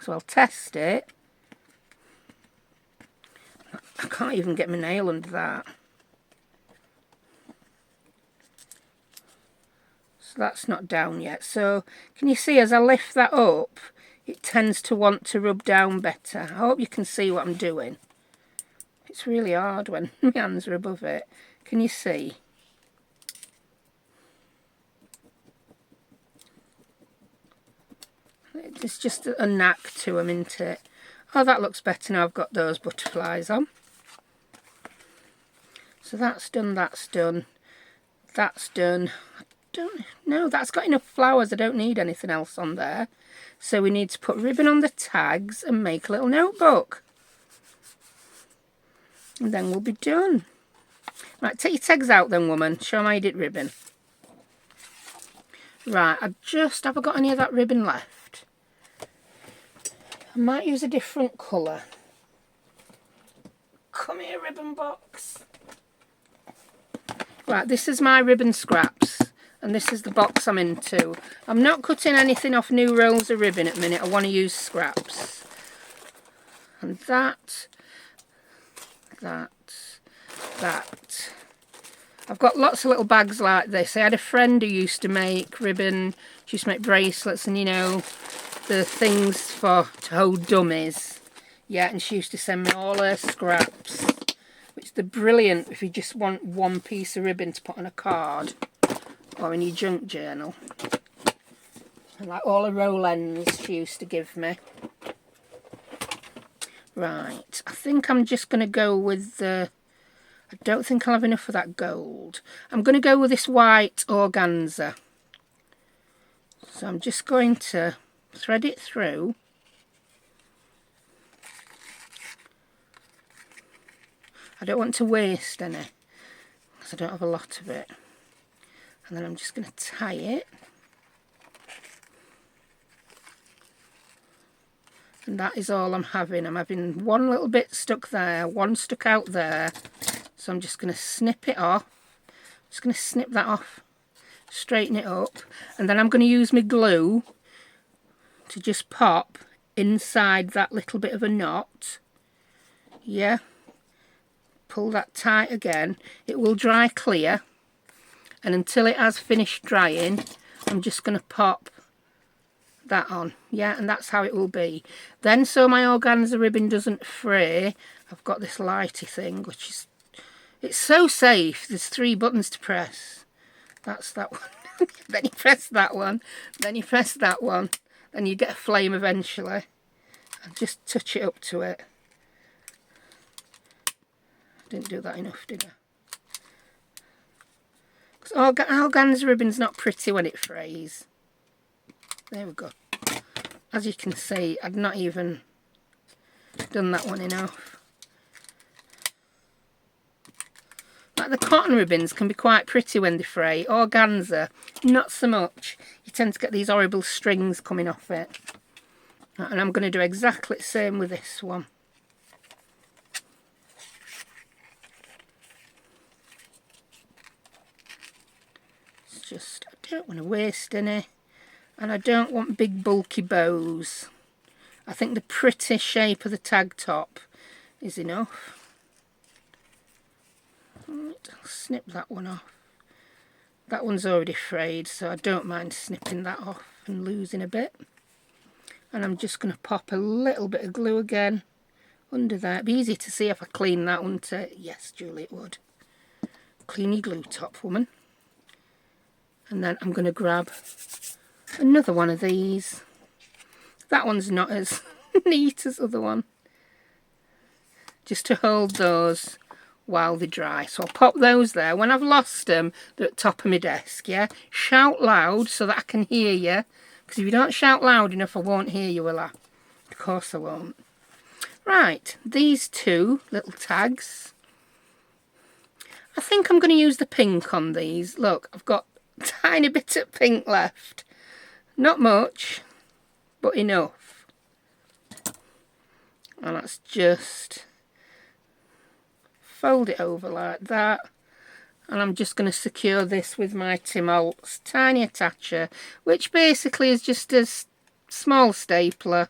So I'll test it. I can't even get my nail under that. So that's not down yet. So can you see as I lift that up, it tends to want to rub down better. I hope you can see what I'm doing. It's really hard when my hands are above it. Can you see? It's just a knack to them, isn't it? Oh, that looks better now I've got those butterflies on. So that's done, that's done, that's done. I don't know, that's got enough flowers, I don't need anything else on there. So we need to put ribbon on the tags and make a little notebook. And then we'll be done. Right, take your tags out then, woman. Show them how you did ribbon. Right, have I got any of that ribbon left? I might use a different colour. Come here, ribbon box. Right, this is my ribbon scraps, and this is the box I'm into. I'm not cutting anything off new rolls of ribbon at the minute. I want to use scraps. And that. I've got lots of little bags like this. I had a friend who used to make ribbon. She used to make bracelets and, you know, the things to hold dummies. Yeah, and she used to send me all her scraps, which they're brilliant if you just want one piece of ribbon to put on a card or in your junk journal. And like all the roll ends she used to give me. Right, I think I'm just going to go with the... I don't think I'll have enough of that gold. I'm going to go with this white organza. So I'm just going to thread it through. I don't want to waste any, because I don't have a lot of it. And then I'm just going to tie it. And that is all I'm having. I'm having one little bit stuck there, one stuck out there. So I'm just going to snip it off. Just going to snip that off, straighten it up. And then I'm going to use my glue to just pop inside that little bit of a knot. Yeah. Pull that tight again. It will dry clear. And until it has finished drying, I'm just going to pop that on. Yeah, and that's how it will be. Then, so my organza ribbon doesn't fray, I've got this lighty thing, which is, it's so safe. There's 3 buttons to press. That's that one. Then you press that one, then you press that one, then you get a flame eventually. And just touch it up to it. Didn't do that enough, did I? Because organza ribbon's not pretty when it frays. There we go. As you can see, I'd not even done that one enough. Like the cotton ribbons can be quite pretty when they fray. Organza, not so much. You tend to get these horrible strings coming off it. And I'm going to do exactly the same with this one. It's just, I don't want to waste any. And I don't want big bulky bows. I think the pretty shape of the tag top is enough. Right, I'll snip that one off. That one's already frayed, so I don't mind snipping that off and losing a bit. And I'm just going to pop a little bit of glue again under there. It'd be easy to see if I clean that, wouldn't it? Yes, Julie, it would. Clean your glue top, woman. And then I'm going to grab another one of these. That one's not as neat as the other one. Just to hold those while they dry. So I'll pop those there. When I've lost them, they're at the top of my desk, yeah? Shout loud so that I can hear you. Because if you don't shout loud enough, I won't hear you, will I? Of course I won't. Right, these two little tags. I think I'm going to use the pink on these. Look, I've got a tiny bit of pink left. Not much, but enough. And let's just fold it over like that. And I'm just going to secure this with my Tim Holtz tiny attacher, which basically is just a small stapler.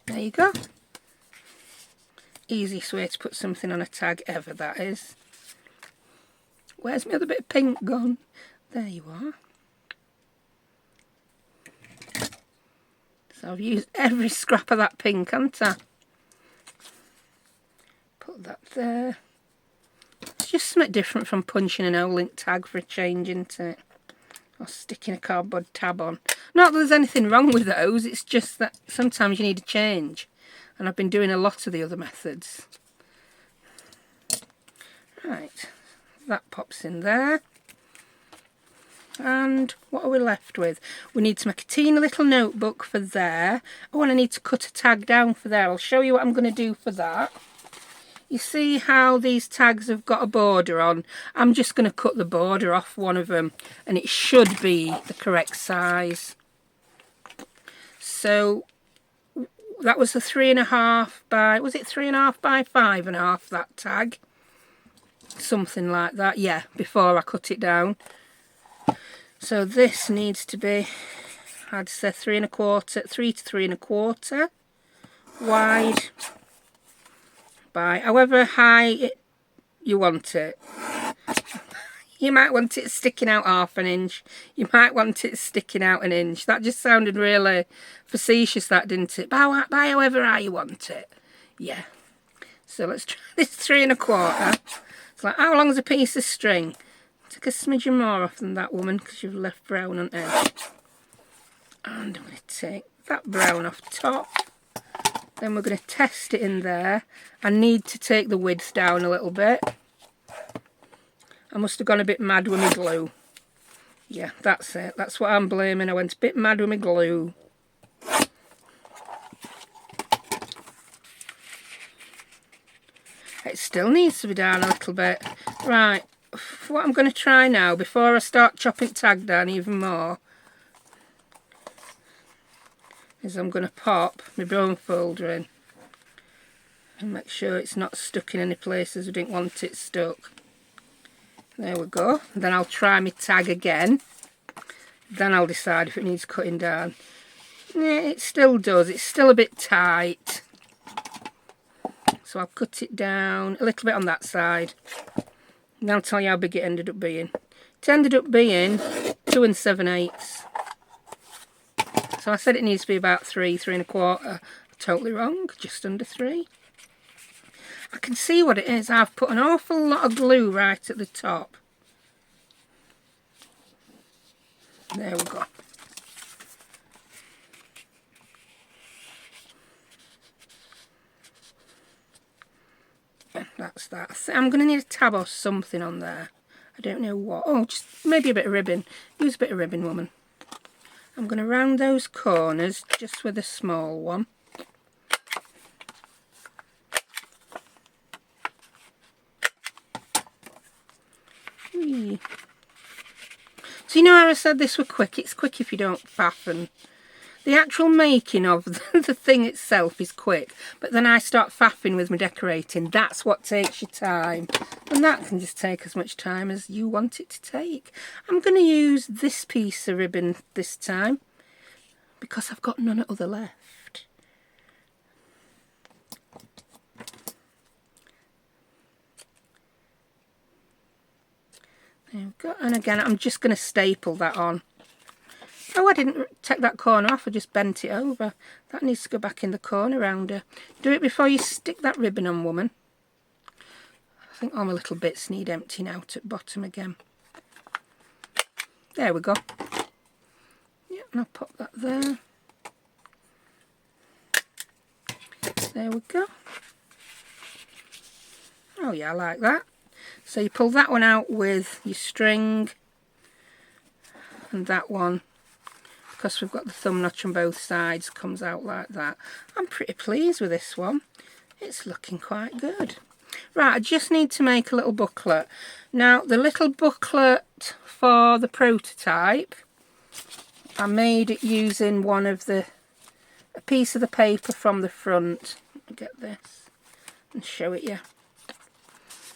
There you go. Easiest way to put something on a tag ever, that is. Where's my other bit of pink gone? There you are. So I've used every scrap of that pink, haven't I? Put that there. It's just something different from punching an O-link tag for a change, isn't it? Or sticking a cardboard tab on. Not that there's anything wrong with those, it's just that sometimes you need a change. And I've been doing a lot of the other methods. Right. That pops in there. And what are we left with? We need to make a teeny little notebook for there. Oh, and I need to cut a tag down for there. I'll show you what I'm going to do for that. You see how these tags have got a border on? I'm just going to cut the border off one of them, and it should be the correct size. So that was a 3.5 by, was it 3.5 by 5.5, that tag? Something like that, yeah, before I cut it down. So this needs to be, I'd say 3.25, 3 to 3.25 wide by however high you want it. You might want it sticking out 1/2 inch. You might want it sticking out 1 inch. That just sounded really facetious, that, didn't it? By however high you want it. Yeah. So let's try this 3.25. It's like, how long is a piece of string? Take a smidgen more off than that, woman, because you've left brown on edge. And I'm going to take that brown off top. Then we're going to test it in there. I need to take the width down a little bit. I must have gone a bit mad with my glue. Yeah, that's it. That's what I'm blaming. I went a bit mad with my glue. It still needs to be down a little bit. Right, what I'm going to try now, before I start chopping tag down even more, is I'm going to pop my bone folder in. And make sure it's not stuck in any places we didn't want it stuck. There we go. And then I'll try my tag again. Then I'll decide if it needs cutting down. Yeah, it still does. It's still a bit tight. So I'll cut it down a little bit on that side. And I'll tell you how big it ended up being. It ended up being 2 7/8. So I said it needs to be about 3, 3.25. Totally wrong. Just under 3. I can see what it is. I've put an awful lot of glue right at the top. There we go. That's that. I'm going to need a tab or something on there. I don't know what. Oh, just maybe a bit of ribbon. Use a bit of ribbon, woman. I'm going to round those corners just with a small one. Whee. So you know how I said this were quick? It's quick if you don't faff, and the actual making of the thing itself is quick, but then I start faffing with my decorating. That's what takes your time, and that can just take as much time as you want it to take. I'm going to use this piece of ribbon this time because I've got none other left. There we go, and again I'm just going to staple that on. Oh, I didn't take that corner off, I just bent it over. That needs to go back in the corner rounder. Do it before you stick that ribbon on, woman. I think all my little bits need emptying out at bottom again. There we go. Yeah, and I'll pop that there. There we go. Oh yeah, I like that. So you pull that one out with your string, and that one, because we've got the thumb notch on both sides, comes out like that. I'm pretty pleased with this one. It's looking quite good. Right, I just need to make a little booklet. Now, the little booklet for the prototype, I made it using a piece of the paper from the front. Let me get this and show it you.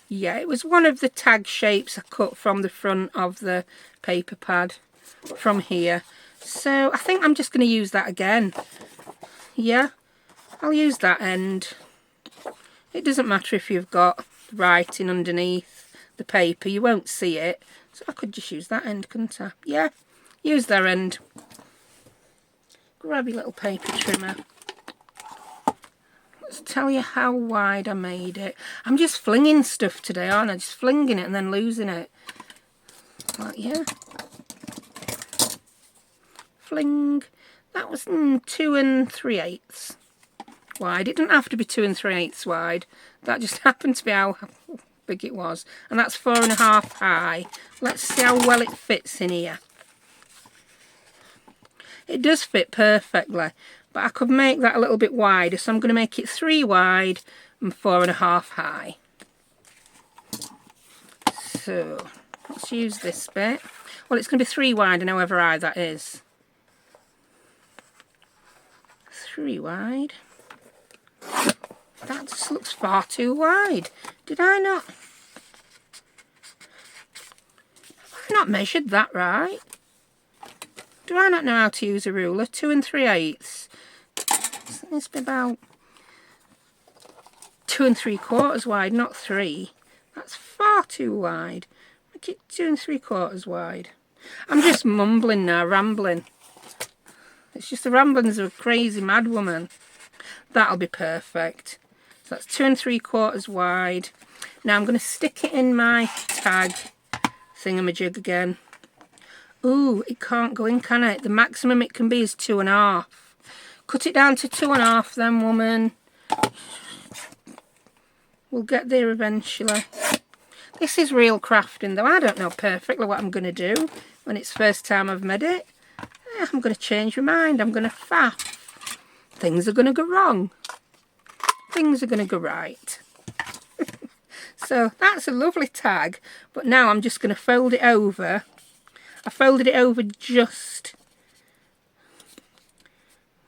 Yeah, it was one of the tag shapes I cut from the front of the paper pad from here. So I think I'm just going to use that again. Yeah, I'll use that end. It doesn't matter if you've got writing underneath the paper, you won't see it. So I could just use that end, couldn't I? Yeah, use that end. Grab your little paper trimmer. Let's tell you how wide I made it. I'm just flinging stuff today, aren't I? Just flinging it and then losing it. Like, yeah. Fling. That was 2 3/8 wide. It didn't have to be 2 3/8 wide. That just happened to be how big it was. And that's 4.5 high. Let's see how well it fits in here. It does fit perfectly, but I could make that a little bit wider, so I'm going to make it 3 wide and 4.5 high. So let's use this bit. Well, it's going to be 3 wide, and however high that is. 3 wide. That just looks far too wide. Did I not? Have I not measured that right? Do I not know how to use a ruler? 2 3/8. It's about 2 3/4 wide, not 3. That's far too wide. Make it 2 3/4 wide. I'm just mumbling now, rambling. It's just the ramblings of a crazy mad woman. That'll be perfect. So that's 2 3/4 wide. Now I'm going to stick it in my tag thingamajig again. Ooh, it can't go in, can it? The maximum it can be is 2.5. Cut it down to 2.5 then, woman. We'll get there eventually. This is real crafting though. I don't know perfectly what I'm going to do when it's first time I've made it. I'm going to change my mind. I'm going to faff. Things are going to go wrong. Things are going to go right. So that's a lovely tag. But now I'm just going to fold it over. I folded it over just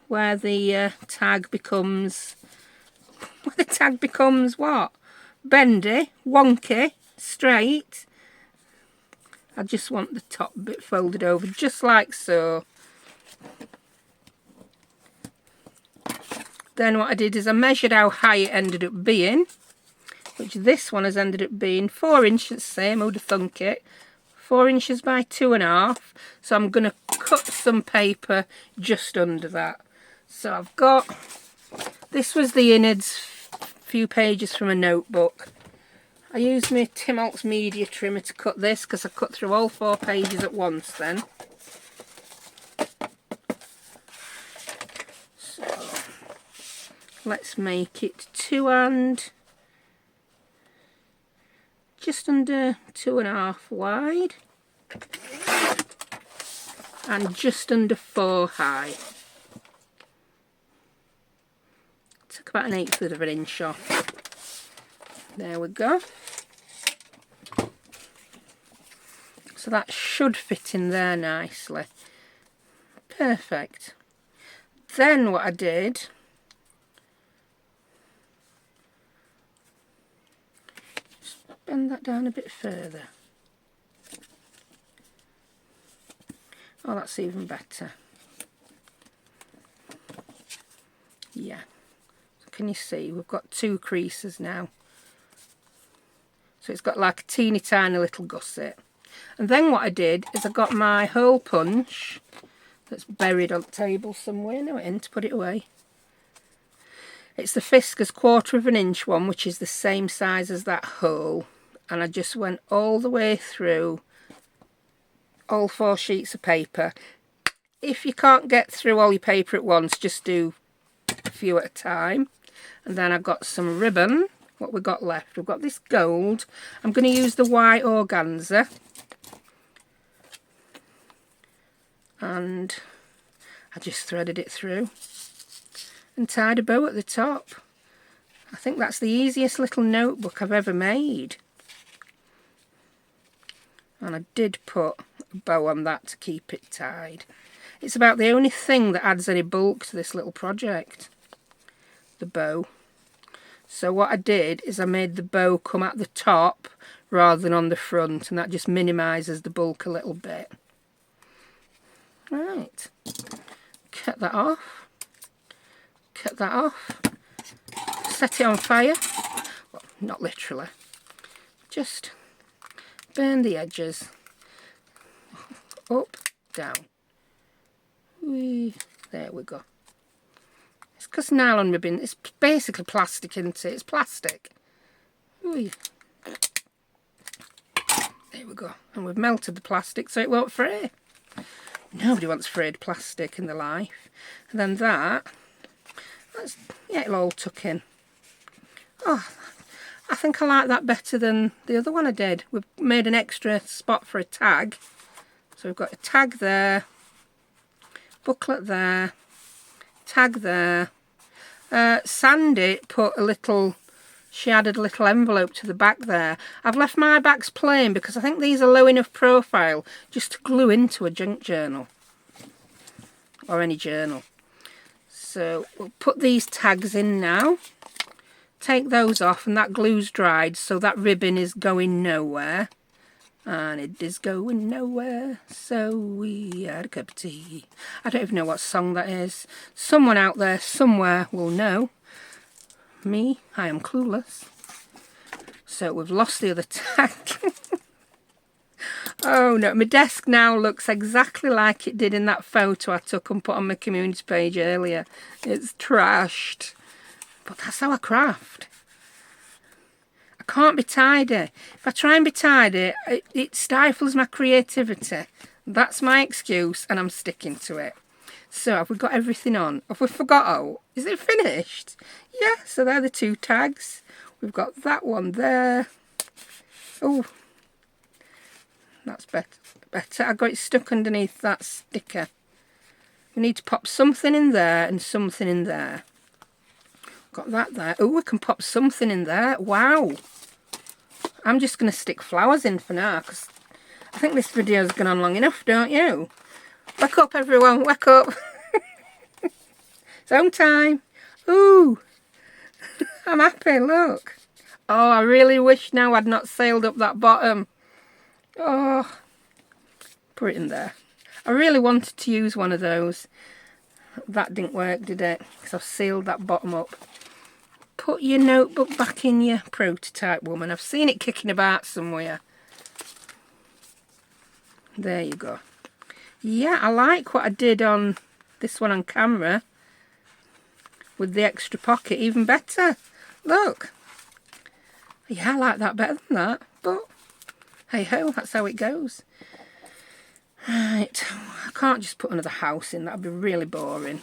where the tag becomes... Where the tag becomes what? Bendy, wonky, straight. I just want the top bit folded over just like so. Then what I did is I measured how high it ended up being, which this one has ended up being 4 inches, same, who'd have thunk it, 4 inches by 2.5. So I'm going to cut some paper just under that. So I've got, this was the innards few pages from a notebook. I used my Tim Holtz media trimmer to cut this because I cut through all 4 pages at once then. So let's make it 2 and just under 2.5 wide and just under 4 high. Took about 1/8 of an inch off. There we go. So that should fit in there nicely. Perfect. Then what I did, just bend that down a bit further. Oh, that's even better. Yeah. So can you see we've got 2 creases now. So it's got like a teeny tiny little gusset. And then what I did is I got my hole punch that's buried on the table somewhere. No, it isn't, to put it away. It's the Fiskars 1/4 inch one, which is the same size as that hole. And I just went all the way through all 4 sheets of paper. If you can't get through all your paper at once, just do a few at a time. And then I've got some ribbon. What we've got left, we've got this gold. I'm going to use the white organza, and I just threaded it through and tied a bow at the top. I think that's the easiest little notebook I've ever made, and I did put a bow on that to keep it tied. It's about the only thing that adds any bulk to this little project, the bow. So what I did is I made the bow come at the top rather than on the front, and that just minimises the bulk a little bit. Right, cut that off, set it on fire, well, not literally, just burn the edges, up, down, there we go. It's because nylon ribbon, it's basically plastic, isn't it? It's plastic. There we go. And we've melted the plastic so it won't fray. Nobody wants frayed plastic in their life. And then yeah, it'll all tuck in. Oh, I think I like that better than the other one I did. We've made an extra spot for a tag. So we've got a tag there, booklet there, tag there. Sandy put a little, she added a little envelope to the back there. I've left my backs plain because I think these are low enough profile just to glue into a junk journal or any journal. So we'll put these tags in now, take those off, and that glue's dried, so that ribbon is going nowhere. And it is going nowhere, so we had a cup of tea. I don't even know what song that is. Someone out there somewhere will know. Me, I am clueless. So we've lost the other tag. Oh no, my desk now looks exactly like it did in that photo I took and put on my community page earlier. It's trashed. But that's how I craft. Can't be tidy. If I try and be tidy, it stifles my creativity. That's my excuse, and I'm sticking to it. So have we got everything on? Have we forgot? Oh, is it finished? Yeah, so they're the 2 tags. We've got that one there. Oh, that's better. I got it stuck underneath that sticker. We need to pop something in there and something in there. Got that there. Oh, we can pop something in there. Wow. I'm just going to stick flowers in for now because I think this video's gone on long enough, don't you? Wake up, everyone. Wake up. It's home time. Ooh. I'm happy, look. Oh, I really wish now I'd not sailed up that bottom. Oh. Put it in there. I really wanted to use one of those. That didn't work, did it? Because I've sealed that bottom up. Put your notebook back in your prototype, woman. I've seen it kicking about somewhere. There you go. Yeah, I like what I did on this one on camera with the extra pocket. Even better. Look. Yeah, I like that better than that, but hey ho, that's how it goes. Right, I can't just put another house in, that'd be really boring.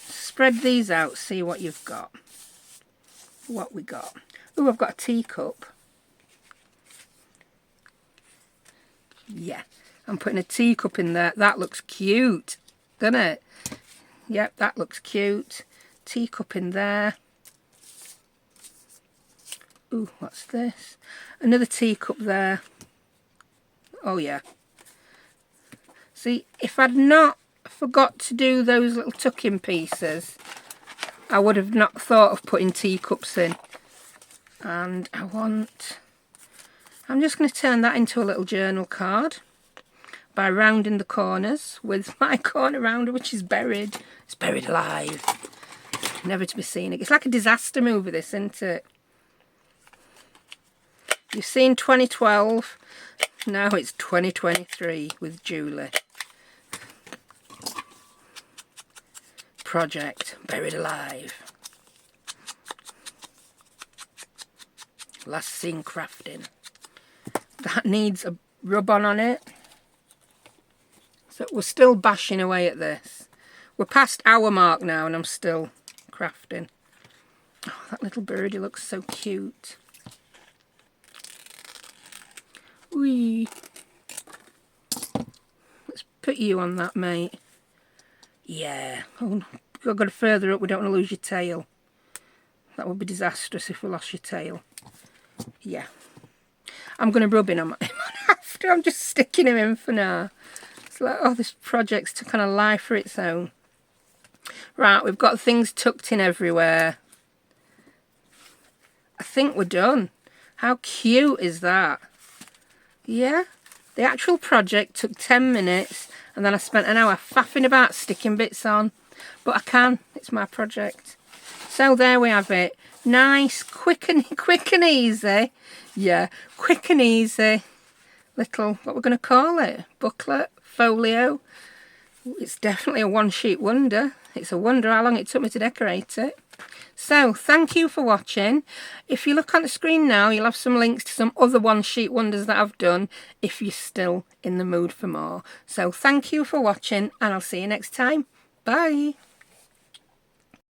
Spread these out, see what you've got. What we got. Oh, I've got a teacup. Yeah, I'm putting a teacup in there. That looks cute, doesn't it? Yep, that looks cute. Teacup in there. Ooh, what's this? Another teacup there. Oh yeah. See, if I'd not forgot to do those little tuck-in pieces, I would have not thought of putting teacups in. And I'm just going to turn that into a little journal card by rounding the corners with my corner rounder, which is buried. It's buried alive. Never to be seen. It's like a disaster movie, this, isn't it? You've seen 2012. Now it's 2023 with Julie. Project buried alive. Last seen crafting. That needs a rub-on on it. So we're still bashing away at this. We're past hour mark now and I'm still crafting. Oh, that little birdie looks so cute. Whee. Let's put you on that, mate. Yeah. Oh, I've got further up, we don't want to lose your tail. That would be disastrous if we lost your tail. Yeah. I'm going to rub in on him after. I'm just sticking him in for now. It's like, oh, this project's took on a life for its own. Right, we've got things tucked in everywhere. I think we're done. How cute is that? Yeah. The actual project took 10 minutes and then I spent an hour faffing about sticking bits on. But I can. It's my project. So there we have it. Nice, quick and easy. Yeah, quick and easy. Little, what we're going to call it? Booklet, folio. It's definitely a one-sheet wonder. It's a wonder how long it took me to decorate it. So, thank you for watching. If you look on the screen now, you'll have some links to some other one-sheet wonders that I've done if you're still in the mood for more. So, thank you for watching, and I'll see you next time. Bye.